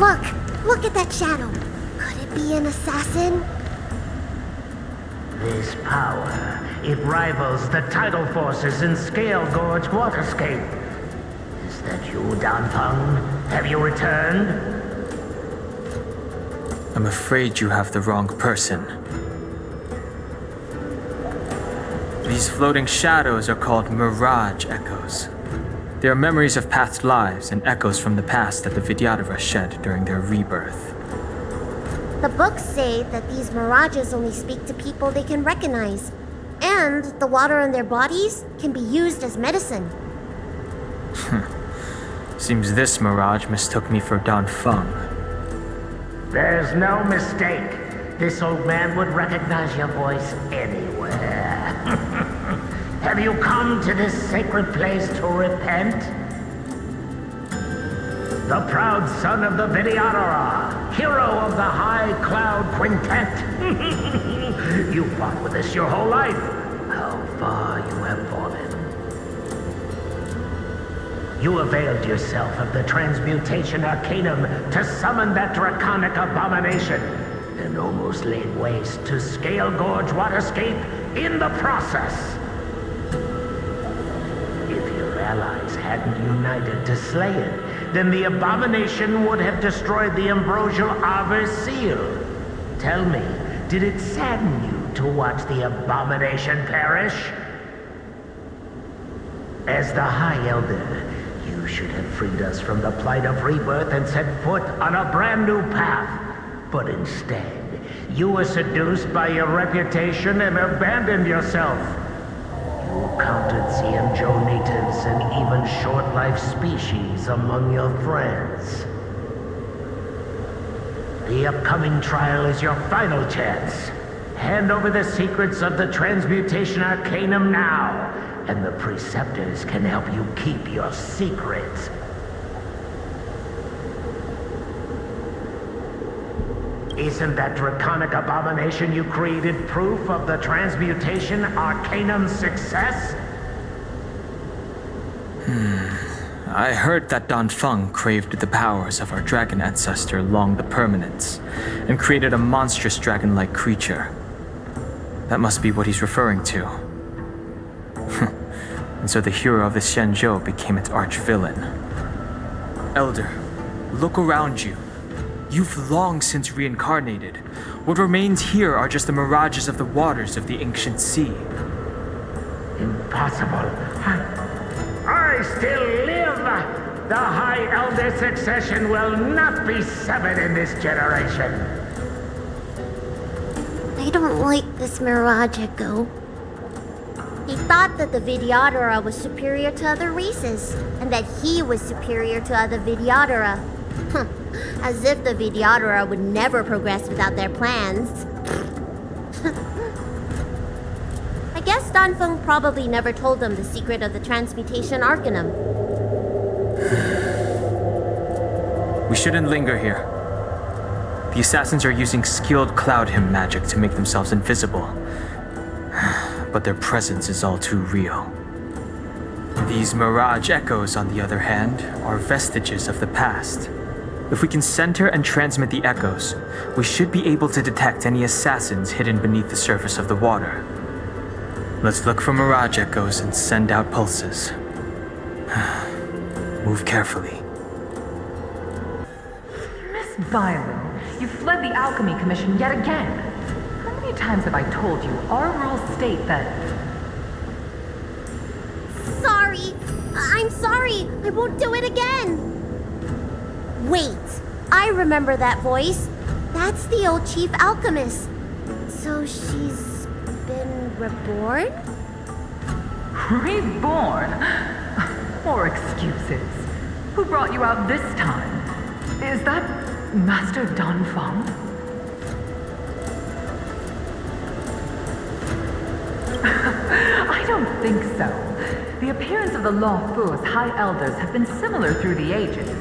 Look at that shadow. Could it be an assassin? This power, it rivals the tidal forces in Scale Gorge Waterscape. Is that you, Dan Heng? Have you returned? I'm afraid you have the wrong person. These floating shadows are called mirage echoes. They are memories of past lives and echoes from the past that the Vidyadhara shed during their rebirth. The books say that these mirages only speak to people they can recognize, and the water in their bodies can be used as medicine. Seems this mirage mistook me for Dan Feng. There's no mistake. This old man would recognize your voice anywhere. Have you come to this sacred place to repent? The proud son of the Vidyadhara, hero of the High Cloud Quintet. You fought with us your whole life. How far you have fallen. You availed yourself of the Transmutation Arcanum to summon that draconic abomination, and almost laid waste to Scale Gorge Waterscape in the process. If your allies hadn't united to slay it, then the abomination would have destroyed the ambrosial arbor seal. Tell me, did it sadden you to watch the abomination perish? As the High Elder, you should have freed us from the plight of rebirth and set foot on a brand new path. But instead, you were seduced by your reputation and abandoned yourself. You counted CMJO natives and even short-life species among your friends. The upcoming trial is your final chance. Hand over the secrets of the Transmutation Arcanum now, and the Preceptors can help you keep your secrets. Isn't that draconic abomination you created proof of the Transmutation Arcanum's success? I heard that Dan Feng craved the powers of our dragon ancestor Long the Permanence, and created a monstrous dragon-like creature. That must be what he's referring to. And so the hero of the Xianzhou became its arch-villain. Elder, look around you. You've long since reincarnated. What remains here are just the mirages of the waters of the ancient sea. Impossible. I still live! The High Elder succession will not be severed in this generation. I don't like this mirage echo. He thought that the Vidyadhara was superior to other races, and that he was superior to other Vidyadhara. As if the Vidyadhara would never progress without their plans. I guess Dan Feng probably never told them the secret of the Transmutation Arcanum. We shouldn't linger here. The assassins are using skilled cloud hymn magic to make themselves invisible. But their presence is all too real. These mirage echoes, on the other hand, are vestiges of the past. If we can center and transmit the echoes, we should be able to detect any assassins hidden beneath the surface of the water. Let's look for mirage echoes and send out pulses. Move carefully. Miss Bailu, you fled the Alchemy Commission yet again. How many times have I told you our rules state that... Sorry! I'm sorry! I won't do it again! Wait, I remember that voice. That's the old chief alchemist. So she's been reborn? Reborn? More excuses. Who brought you out this time? Is that Master Dan Feng? I don't think so. The appearance of the Lawfu's High Elders have been similar through the ages.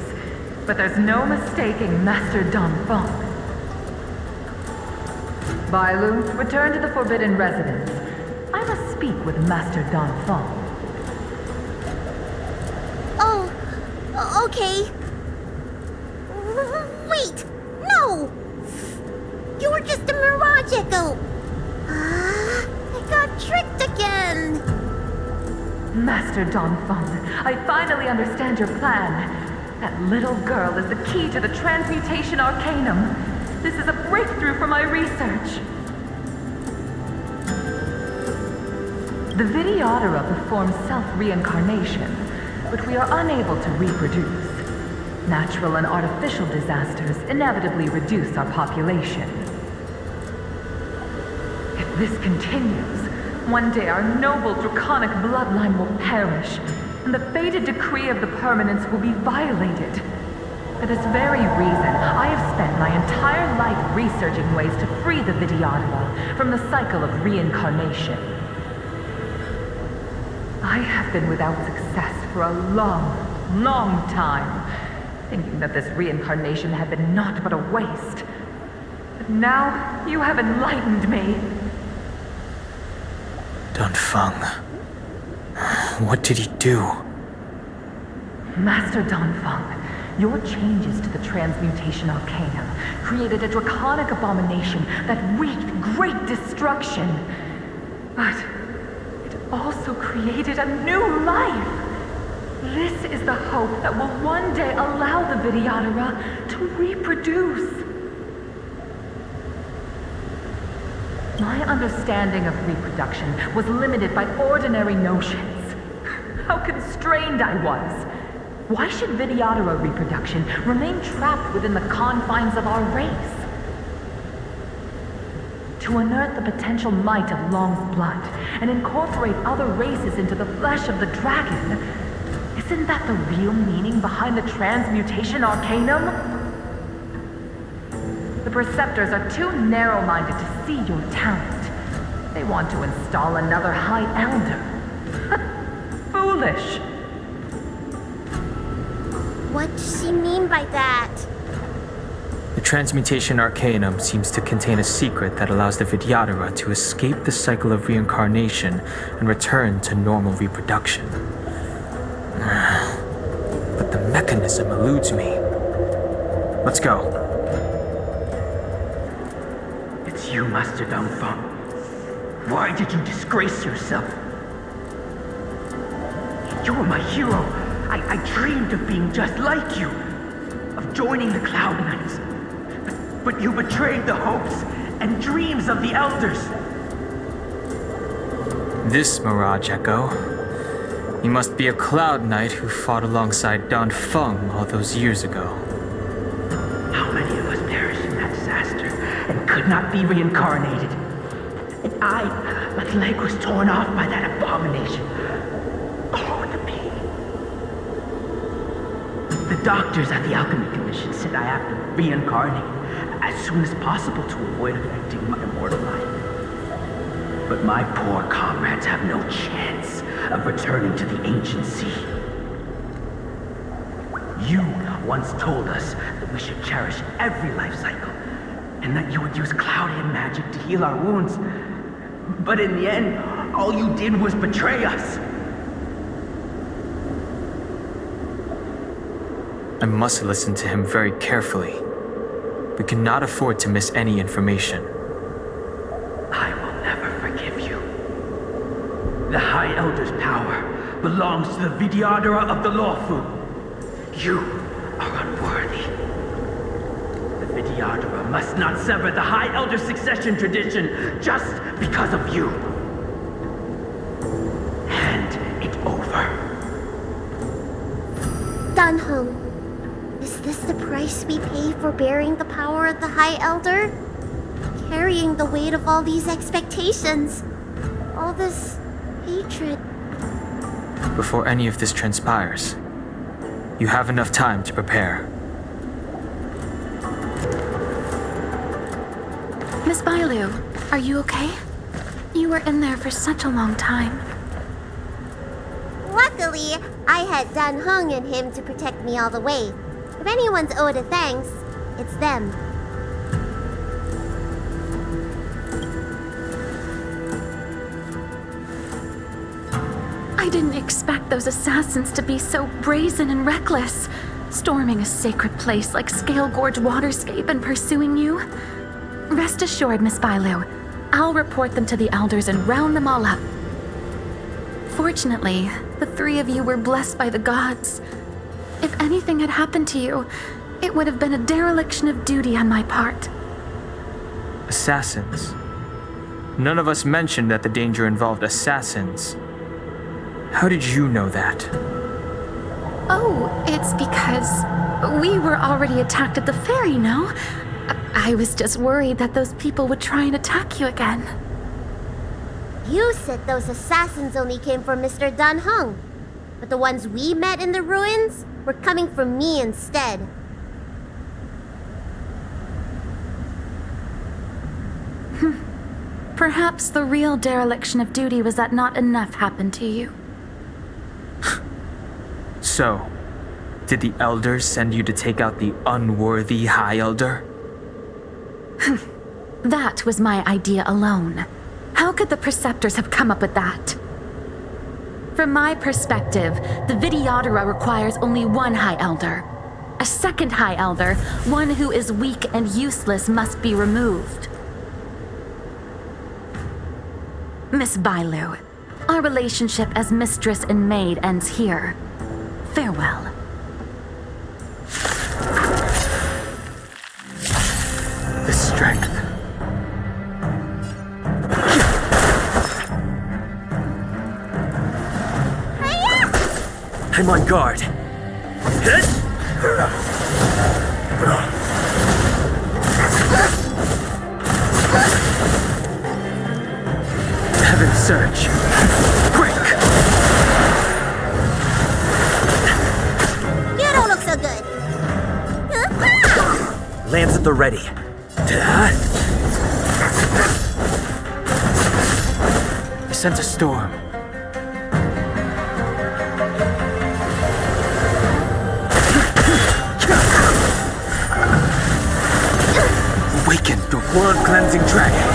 But there's no mistaking Master Dan Feng. Bailu, return to the Forbidden Residence. I must speak with Master Dan Feng. Oh, okay. Go. I got tricked again. Master Dan Heng, I finally understand your plan. That little girl is the key to the transmutation arcanum. This is a breakthrough for my research. The Vidyadhara performs self-reincarnation, but we are unable to reproduce. Natural and artificial disasters inevitably reduce our population. If this continues, one day our noble draconic bloodline will perish, and the fated decree of the permanence will be violated. For this very reason, I have spent my entire life researching ways to free the Vidyadhara from the cycle of reincarnation. I have been without success for a long, long time, thinking that this reincarnation had been naught but a waste. But now, you have enlightened me. Dan Heng. What did he do? Master Dan Heng, your changes to the transmutation arcanum created a draconic abomination that wreaked great destruction. But it also created a new life. This is the hope that will one day allow the Vidyadhara to reproduce. My understanding of reproduction was limited by ordinary notions. How constrained I was. Why should Vidyadhara reproduction remain trapped within the confines of our race? To unearth the potential might of Long's blood and incorporate other races into the flesh of the dragon, isn't that the real meaning behind the transmutation arcanum? The Preceptors are too narrow-minded to see your talent. They want to install another High Elder. Foolish. What does she mean by that? The transmutation arcanum seems to contain a secret that allows the Vidyadhara to escape the cycle of reincarnation and return to normal reproduction. But the mechanism eludes me. Let's go. It's you, Master Dan Heng. Why did you disgrace yourself? You were my hero. I dreamed of being just like you, of joining the Cloud Knights. But you betrayed the hopes and dreams of the Elders. This Mirage Echo. You must be a Cloud Knight who fought alongside Dan Heng all those years ago. How many of us perished in that disaster and could not be reincarnated? And my leg was torn off by that abomination. Oh, the pain. The doctors at the Alchemy Commission said I have to reincarnate as soon as possible to avoid affecting my immortal life. But my poor comrades have no chance of returning to the ancient sea. You once told us that we should cherish every life cycle, and that you would use cloud-him magic to heal our wounds. But in the end, all you did was betray us. I must listen to him very carefully. We cannot afford to miss any information. I will never forgive you. The High Elder's power belongs to the Vidyadhara of the Lawfu. You are unworthy. The Vidyadhara must not sever the High Elder succession tradition just because of you. Hand it over. Dan Heng, is this the price we pay for bearing the power of the High Elder? Carrying the weight of all these expectations. All this hatred. Before any of this transpires, you have enough time to prepare. Miss Bailu, are you okay? You were in there for such a long time. Luckily, I had Dan Heng and him to protect me all the way. If anyone's owed a thanks, it's them. I didn't expect those assassins to be so brazen and reckless, storming a sacred place like Scale Gorge Waterscape and pursuing you. Rest assured, Miss Bailu, I'll report them to the elders and round them all up. Fortunately, the three of you were blessed by the gods. If anything had happened to you, it would have been a dereliction of duty on my part. Assassins. None of us mentioned that the danger involved assassins. How did you know that? Oh, it's because we were already attacked at the ferry, no? I was just worried that those people would try and attack you again. You said those assassins only came from Mr. Dan Heng, but the ones we met in the ruins were coming from me instead. Perhaps the real dereliction of duty was that not enough happened to you. So, did the elders send you to take out the unworthy High Elder? That was my idea alone. How could the Preceptors have come up with that? From my perspective, the Videodora requires only one High Elder. A second High Elder, one who is weak and useless, must be removed. Miss Bailu, our relationship as mistress and maid ends here. Farewell. The strength. I'm on guard. Heaven Surge. Break! You don't look so good. Lands at the ready. I sense a storm. Awaken the blood-cleansing dragon.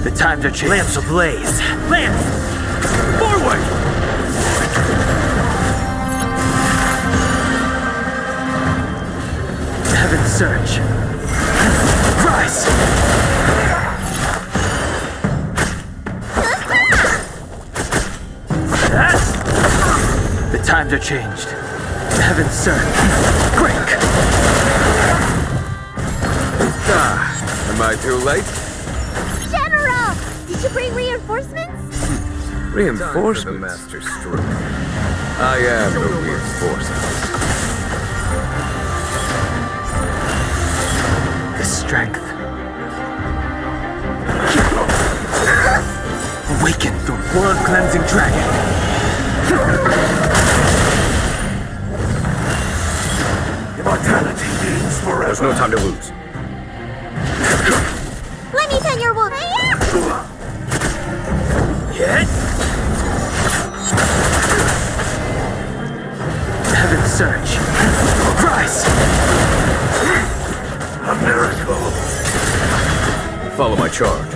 The times are changing. Lamps ablaze. Lance! Forward! Heaven Surge. Rise! The times are changed. Heaven Surge. Break! Am I too late? General! Did you bring reinforcements? Reinforcements? Master Stroke. I am the reinforcement. The strength. Awaken the blood-cleansing dragon. Immortality means forever. There's no time to lose. Let me tell your wolf. Hit! Heaven Surge. Rise! A miracle. Follow my charge.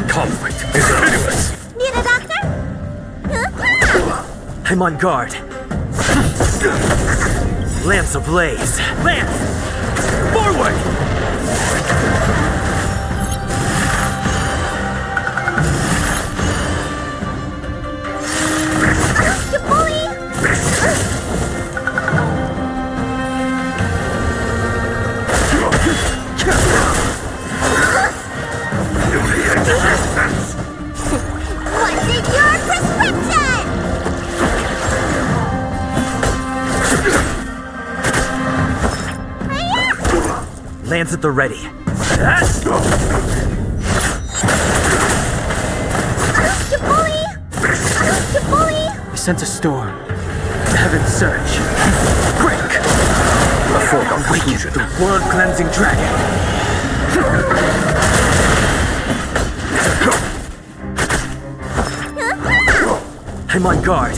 Conflict is pitiless. Need a doctor? I'm on guard. Lamps ablaze. Lance! Forward! You bully! What's in your prescription? Lance at the ready. You bully! You bully! I sense a storm. Heaven Surge. Break! A foregone Awaken conclusion. the blood-cleansing dragon. I'm on guard.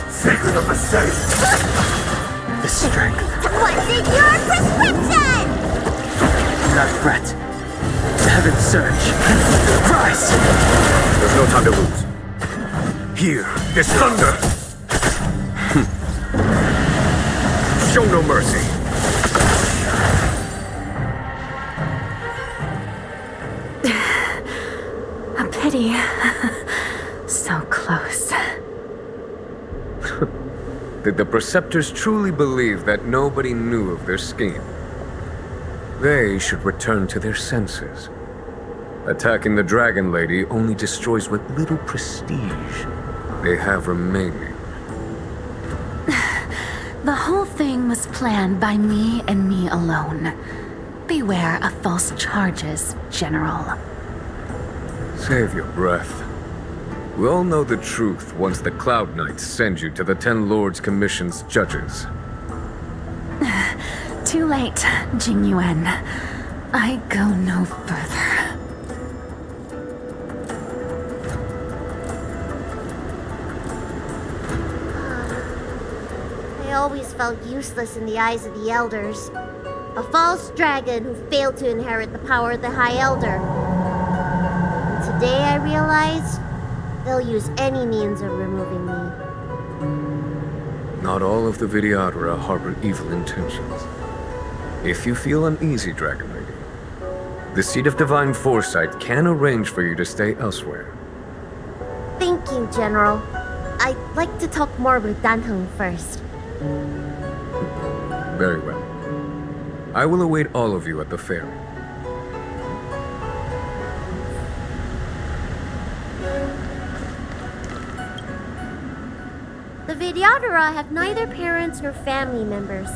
Secret of the safe. The strength. What's in your prescription? Do not fret. Heaven Surge. Rise! There's no time to lose. Here, there's thunder! Show no mercy. A pity. So close. Did the Preceptors truly believe that nobody knew of their scheme? They should return to their senses. Attacking the Dragon Lady only destroys what little prestige they have remaining. The whole thing was planned by me and me alone. Beware of false charges, General. Save your breath. We all know the truth once the Cloud Knights send you to the Ten Lords Commission's judges. Too late, Jing Yuan. I go no further. I always felt useless in the eyes of the elders. A false dragon who failed to inherit the power of the High Elder. And today I realized they'll use any means of removing me. Not all of the Vidyadhara harbor evil intentions. If you feel uneasy, Dragon Lady, the Seat of Divine Foresight can arrange for you to stay elsewhere. Thank you, General. I'd like to talk more with Dan Heng first. Very well. I will await all of you at the ferry. The Vidyadhara have neither parents nor family members.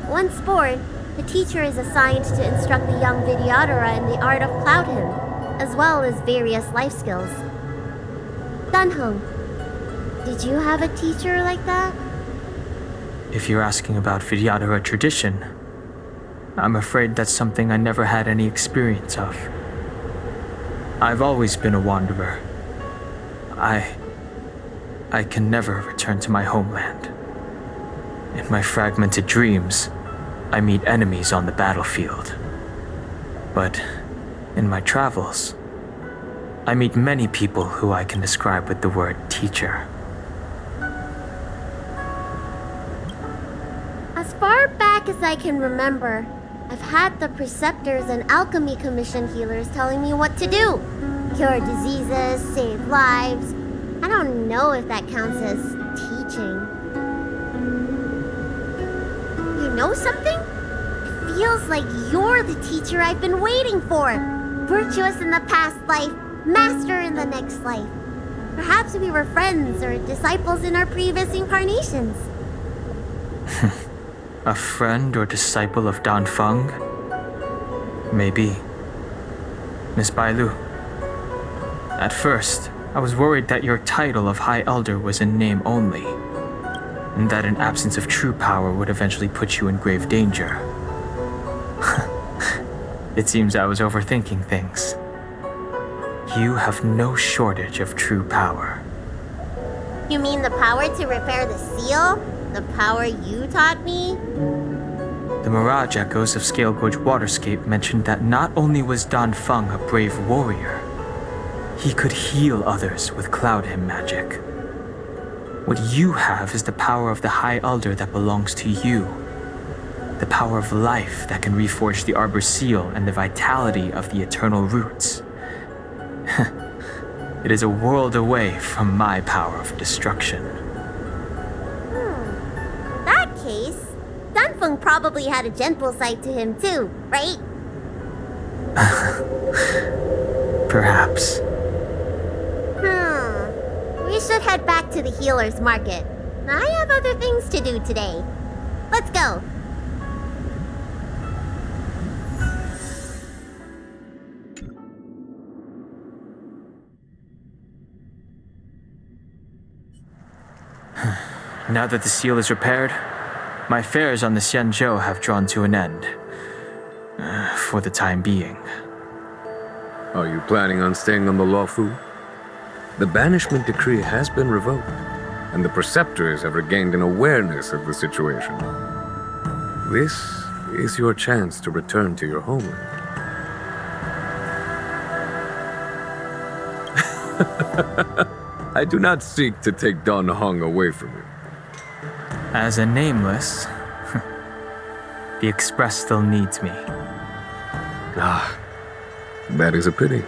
Once born, the teacher is assigned to instruct the young Vidyadhara in the art of Cloud Hymn, as well as various life skills. Dan Heng, did you have a teacher like that? If you're asking about Vidyadhara tradition, I'm afraid that's something I never had any experience of. I've always been a wanderer. I can never return to my homeland. In my fragmented dreams, I meet enemies on the battlefield. But in my travels, I meet many people who I can describe with the word teacher. As far back as I can remember, I've had the Preceptors and Alchemy Commission healers telling me what to do. Cure diseases, save lives. I don't know if that counts as teaching. You know something? It feels like you're the teacher I've been waiting for. Virtuous in the past life, master in the next life. Perhaps we were friends or disciples in our previous incarnations. A friend or disciple of Dan Feng? Maybe. Miss Bailu. At first, I was worried that your title of High Elder was in name only, and that an absence of true power would eventually put you in grave danger. It seems I was overthinking things. You have no shortage of true power. You mean the power to repair the seal? The power you taught me? The Mirage Echoes of Scale Gorge Waterscape mentioned that not only was Dan Feng a brave warrior, he could heal others with Cloud Hymn magic. What you have is the power of the High Elder that belongs to you. The power of life that can reforge the Arbor Seal and the vitality of the Eternal Roots. It is a world away from my power of destruction. In that case, Dan Feng probably had a gentle side to him too, right? Perhaps. We should head back to the healer's market. I have other things to do today. Let's go. Now that the seal is repaired, my affairs on the Xianzhou have drawn to an end. For the time being. Are you planning on staying on the Luofu? The banishment decree has been revoked, and the Preceptors have regained an awareness of the situation. This is your chance to return to your homeland. I do not seek to take Dan Heng away from you. As a nameless, the Express still needs me. Ah, that is a pity.